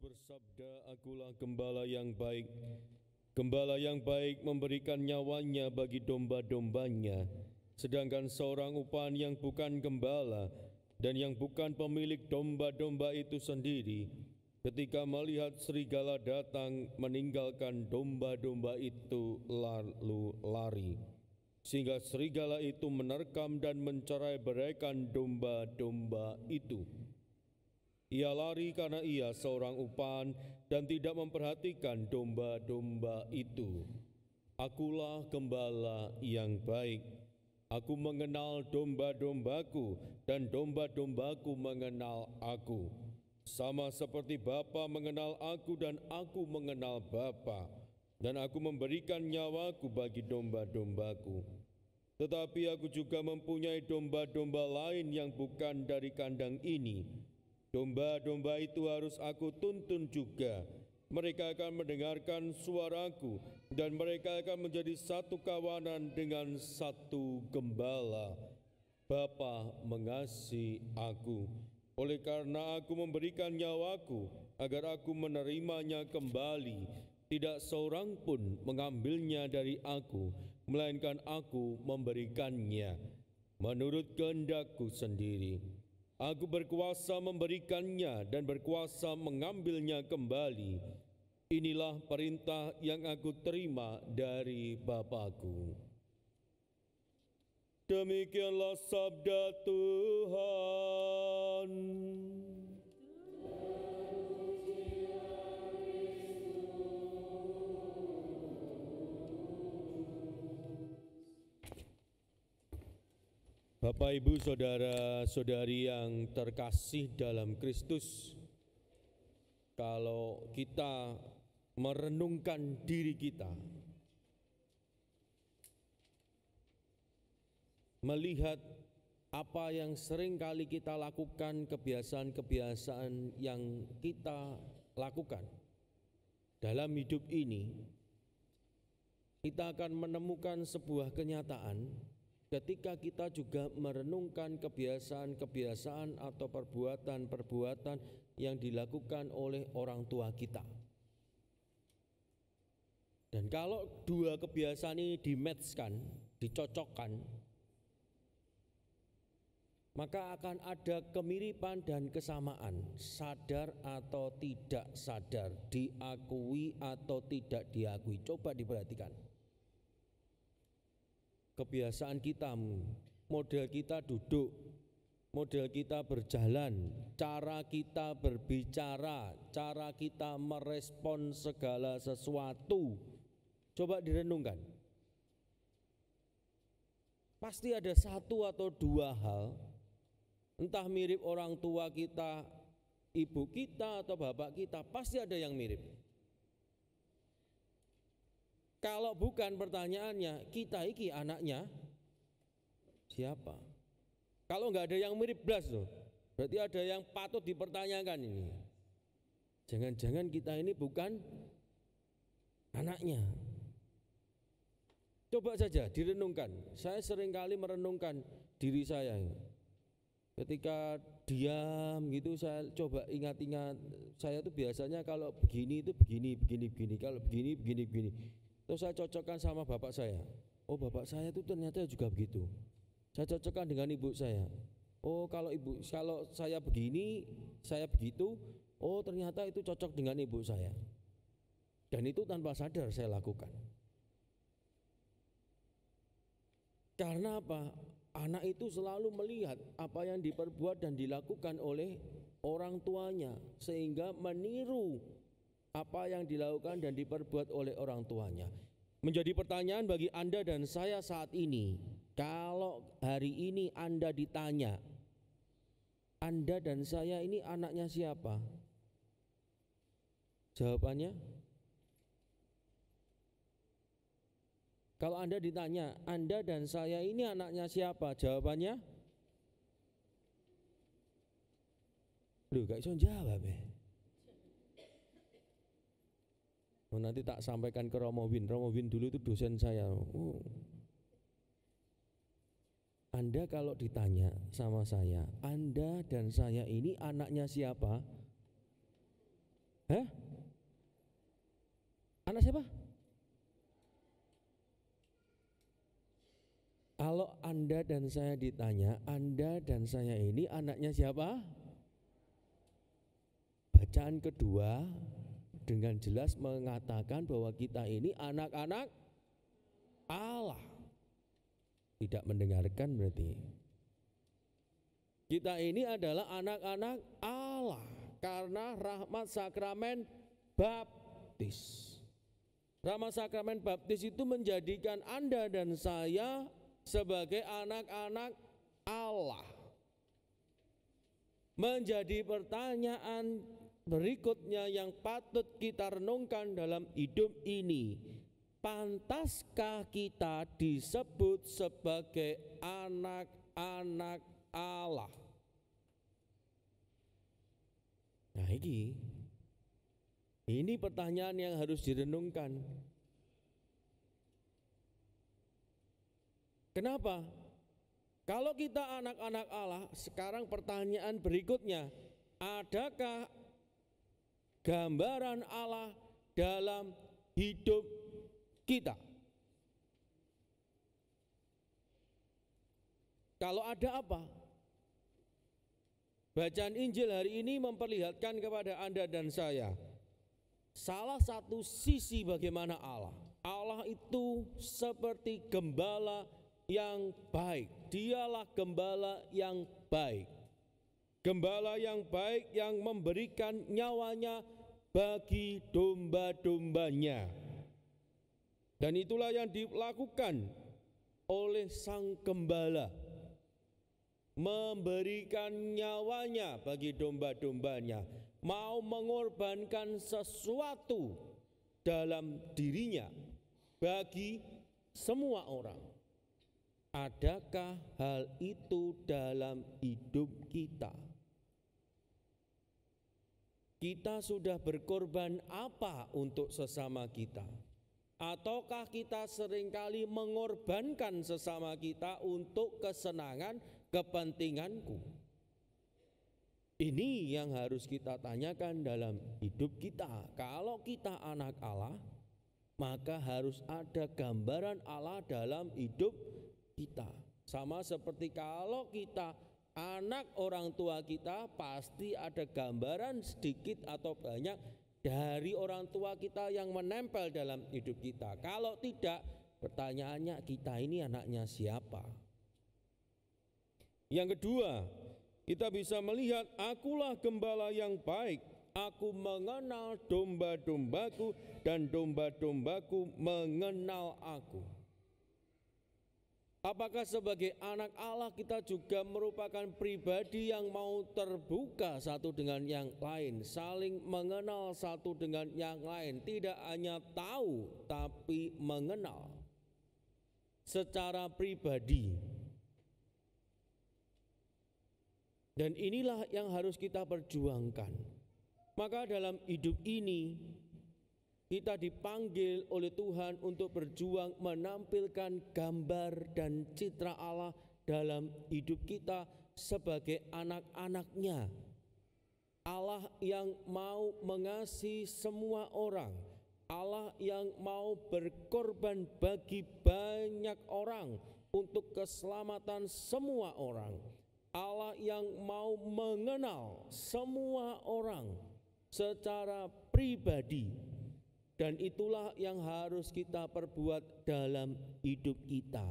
bersabda, "Akulah gembala yang baik. Gembala yang baik memberikan nyawanya bagi domba-dombanya. Sedangkan seorang upahan yang bukan gembala dan yang bukan pemilik domba-domba itu sendiri, ketika melihat serigala datang, meninggalkan domba-domba itu lalu lari. Sehingga serigala itu menerkam dan mencerai-beraikan domba-domba itu. Ia lari karena ia seorang upahan dan tidak memperhatikan domba-domba itu. Akulah gembala yang baik. Aku mengenal domba-dombaku dan domba-dombaku mengenal aku. Sama seperti Bapa mengenal aku dan aku mengenal Bapa. Dan aku memberikan nyawaku bagi domba-dombaku. Tetapi aku juga mempunyai domba-domba lain yang bukan dari kandang ini. Domba-domba itu harus aku tuntun juga. Mereka akan mendengarkan suaraku dan mereka akan menjadi satu kawanan dengan satu gembala. Bapa mengasihi aku, oleh karena aku memberikan nyawaku agar aku menerimanya kembali. Tidak seorang pun mengambilnya dari aku, melainkan aku memberikannya menurut kehendakku sendiri. Aku berkuasa memberikannya dan berkuasa mengambilnya kembali. Inilah perintah yang aku terima dari Bapa-Ku." Demikianlah sabda Tuhan. Bapak, Ibu, Saudara-saudari yang terkasih dalam Kristus, kalau kita merenungkan diri kita, melihat apa yang sering kali kita lakukan, kebiasaan-kebiasaan yang kita lakukan dalam hidup ini, kita akan menemukan sebuah kenyataan. Ketika kita juga merenungkan kebiasaan-kebiasaan atau perbuatan-perbuatan yang dilakukan oleh orang tua kita. Dan kalau dua kebiasaan ini di-match-kan, dicocokkan, maka akan ada kemiripan dan kesamaan, sadar atau tidak sadar, diakui atau tidak diakui. Coba diperhatikan. Kebiasaan kita, model kita duduk, model kita berjalan, cara kita berbicara, cara kita merespon segala sesuatu. Coba direnungkan. Pasti ada satu atau dua hal, entah mirip orang tua kita, ibu kita atau bapak kita, pasti ada yang mirip. Kalau bukan, pertanyaannya, kita iki anaknya siapa? Kalau nggak ada yang mirip blas loh, berarti ada yang patut dipertanyakan ini. Jangan-jangan kita ini bukan anaknya. Coba saja direnungkan. Saya seringkali merenungkan diri saya. Ketika diam gitu, saya coba ingat-ingat. Saya tuh biasanya kalau begini itu begini. Kalau begini, begini. Terus saya cocokkan sama bapak saya. Oh, bapak saya itu ternyata juga begitu. Saya cocokkan dengan ibu saya. Oh, kalau saya begini, saya begitu. Oh, ternyata itu cocok dengan ibu saya. Dan itu tanpa sadar saya lakukan. Karena apa? Anak itu selalu melihat apa yang diperbuat dan dilakukan oleh orang tuanya, sehingga meniru apa yang dilakukan dan diperbuat oleh orang tuanya. Menjadi pertanyaan bagi Anda dan saya saat ini, kalau hari ini Anda ditanya, Anda dan saya ini anaknya siapa? Jawabannya, kalau Anda ditanya, Anda dan saya ini anaknya siapa? Jawabannya, loh, gak bisa jawab ya. Oh, nanti tak sampaikan ke Romo Win. Romo Win dulu itu dosen saya. Anda kalau ditanya sama saya, Anda dan saya ini anaknya siapa? Hah? Anak siapa? Kalau Anda dan saya ditanya, Anda dan saya ini anaknya siapa? Bacaan kedua dengan jelas mengatakan bahwa kita ini anak-anak Allah. Tidak mendengarkan berarti. Kita ini adalah anak-anak Allah karena rahmat sakramen baptis. Rahmat sakramen baptis itu menjadikan Anda dan saya sebagai anak-anak Allah. Menjadi pertanyaan berikutnya yang patut kita renungkan dalam hidup ini, pantaskah kita disebut sebagai anak-anak Allah? Nah ini pertanyaan yang harus direnungkan. Kenapa? Kalau kita anak-anak Allah, sekarang pertanyaan berikutnya, adakah gambaran Allah dalam hidup kita? Kalau ada apa? Bacaan Injil hari ini memperlihatkan kepada Anda dan saya salah satu sisi bagaimana Allah. Allah itu seperti gembala yang baik. Dialah gembala yang baik. Gembala yang baik yang memberikan nyawanya bagi domba-dombanya. Dan itulah yang dilakukan oleh sang gembala, memberikan nyawanya bagi domba-dombanya, mau mengorbankan sesuatu dalam dirinya bagi semua orang. Adakah hal itu dalam hidup kita? Kita sudah berkorban apa untuk sesama kita? Ataukah kita seringkali mengorbankan sesama kita untuk kesenangan, kepentinganku? Ini yang harus kita tanyakan dalam hidup kita. Kalau kita anak Allah, maka harus ada gambaran Allah dalam hidup kita. Sama seperti kalau kita anak orang tua kita, pasti ada gambaran sedikit atau banyak dari orang tua kita yang menempel dalam hidup kita. Kalau tidak, pertanyaannya kita ini anaknya siapa? Yang kedua, kita bisa melihat akulah gembala yang baik. Aku mengenal domba-dombaku dan domba-dombaku mengenal aku. Apakah sebagai anak Allah kita juga merupakan pribadi yang mau terbuka satu dengan yang lain, saling mengenal satu dengan yang lain, tidak hanya tahu tapi mengenal secara pribadi. Dan inilah yang harus kita perjuangkan. Maka dalam hidup ini kita dipanggil oleh Tuhan untuk berjuang menampilkan gambar dan citra Allah dalam hidup kita sebagai anak-anak-Nya. Allah yang mau mengasihi semua orang, Allah yang mau berkorban bagi banyak orang untuk keselamatan semua orang, Allah yang mau mengenal semua orang secara pribadi. Dan itulah yang harus kita perbuat dalam hidup kita.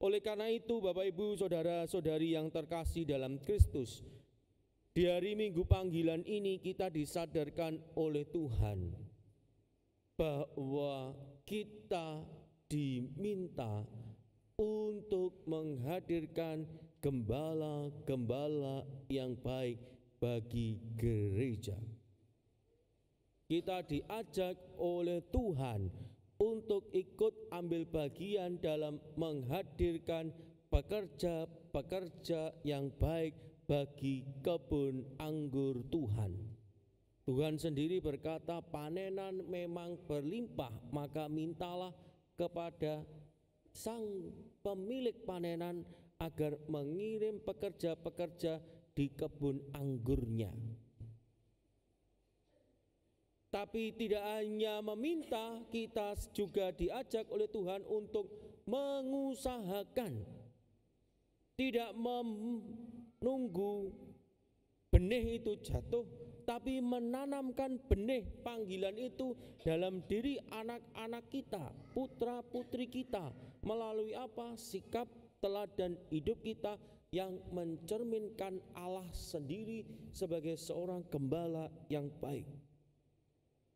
Oleh karena itu, Bapak Ibu, saudara-saudari yang terkasih dalam Kristus, di hari Minggu panggilan ini kita disadarkan oleh Tuhan bahwa kita diminta untuk menghadirkan gembala-gembala yang baik bagi gereja. Kita diajak oleh Tuhan untuk ikut ambil bagian dalam menghadirkan pekerja-pekerja yang baik bagi kebun anggur Tuhan. Tuhan sendiri berkata, panenan memang berlimpah, maka mintalah kepada sang pemilik panenan agar mengirim pekerja-pekerja di kebun anggurnya. Tapi tidak hanya meminta, kita juga diajak oleh Tuhan untuk mengusahakan. Tidak menunggu benih itu jatuh, tapi menanamkan benih panggilan itu dalam diri anak-anak kita, putra-putri kita, melalui apa? Sikap, teladan hidup kita yang mencerminkan Allah sendiri sebagai seorang gembala yang baik.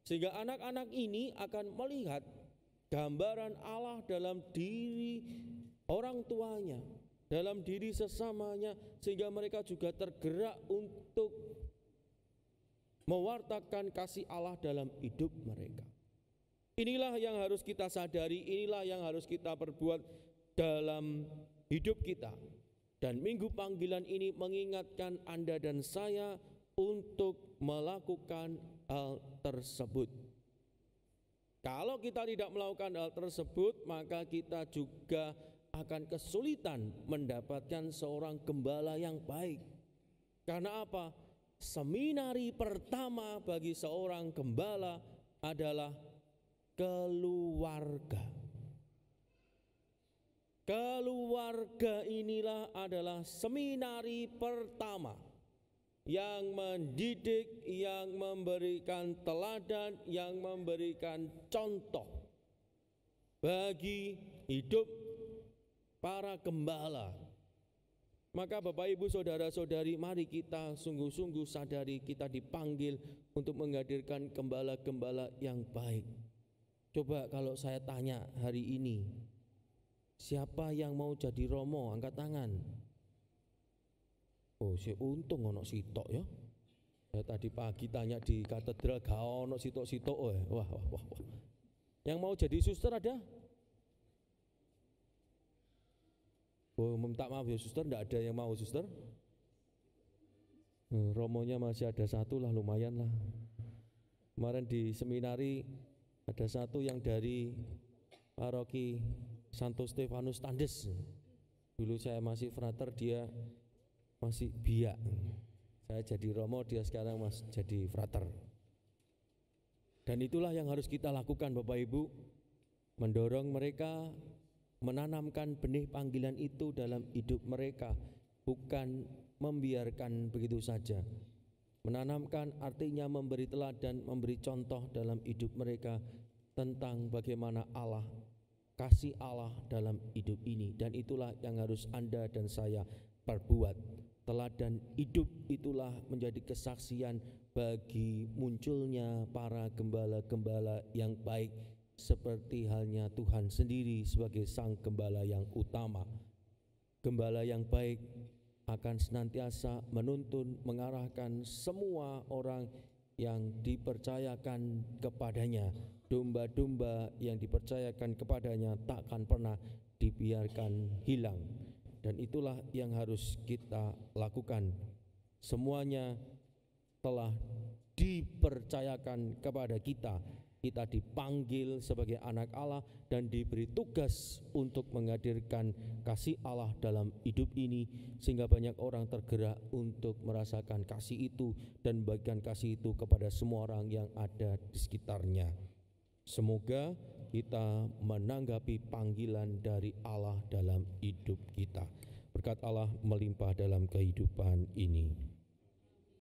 Sehingga anak-anak ini akan melihat gambaran Allah dalam diri orang tuanya, dalam diri sesamanya, sehingga mereka juga tergerak untuk mewartakan kasih Allah dalam hidup mereka. Inilah yang harus kita sadari, inilah yang harus kita perbuat dalam hidup kita. Dan minggu panggilan ini mengingatkan Anda dan saya untuk melakukan hal tersebut. Kalau kita tidak melakukan hal tersebut, maka kita juga akan kesulitan mendapatkan seorang gembala yang baik. Karena apa? Seminari pertama bagi seorang gembala adalah keluarga. Keluarga inilah adalah seminari pertama yang mendidik, yang memberikan teladan, yang memberikan contoh bagi hidup para gembala. Maka Bapak Ibu saudara-saudari, mari kita sungguh-sungguh sadari kita dipanggil untuk menghadirkan gembala-gembala yang baik. Coba kalau saya tanya hari ini, siapa yang mau jadi romo? Angkat tangan. Oh, si untung ono sitok ya. Saya tadi pagi tanya di katedral, gak ono sitok-sitok. Wah. Yang mau jadi suster ada? Oh, minta maaf ya suster, enggak ada yang mau suster. Romonya masih ada satu lah, lumayan lah. Kemarin di seminari ada satu yang dari paroki Santo Stefanus Tandes. Dulu saya masih frater, dia masih biak. Saya jadi romo, dia sekarang masih jadi frater. Dan itulah yang harus kita lakukan Bapak Ibu, mendorong mereka menanamkan benih panggilan itu dalam hidup mereka, bukan membiarkan begitu saja. Menanamkan artinya memberi teladan, memberi contoh dalam hidup mereka tentang bagaimana Allah, kasih Allah dalam hidup ini. Dan itulah yang harus Anda dan saya perbuat. Teladan hidup itulah menjadi kesaksian bagi munculnya para gembala-gembala yang baik, seperti halnya Tuhan sendiri sebagai sang gembala yang utama. Gembala yang baik akan senantiasa menuntun, mengarahkan semua orang yang dipercayakan kepadanya. Domba-domba yang dipercayakan kepadanya takkan pernah dibiarkan hilang. Dan itulah yang harus kita lakukan. Semuanya telah dipercayakan kepada kita. Kita dipanggil sebagai anak Allah dan diberi tugas untuk menghadirkan kasih Allah dalam hidup ini, sehingga banyak orang tergerak untuk merasakan kasih itu dan bagikan kasih itu kepada semua orang yang ada di sekitarnya. Semoga kita menanggapi panggilan dari Allah dalam hidup kita. Berkat Allah melimpah dalam kehidupan ini.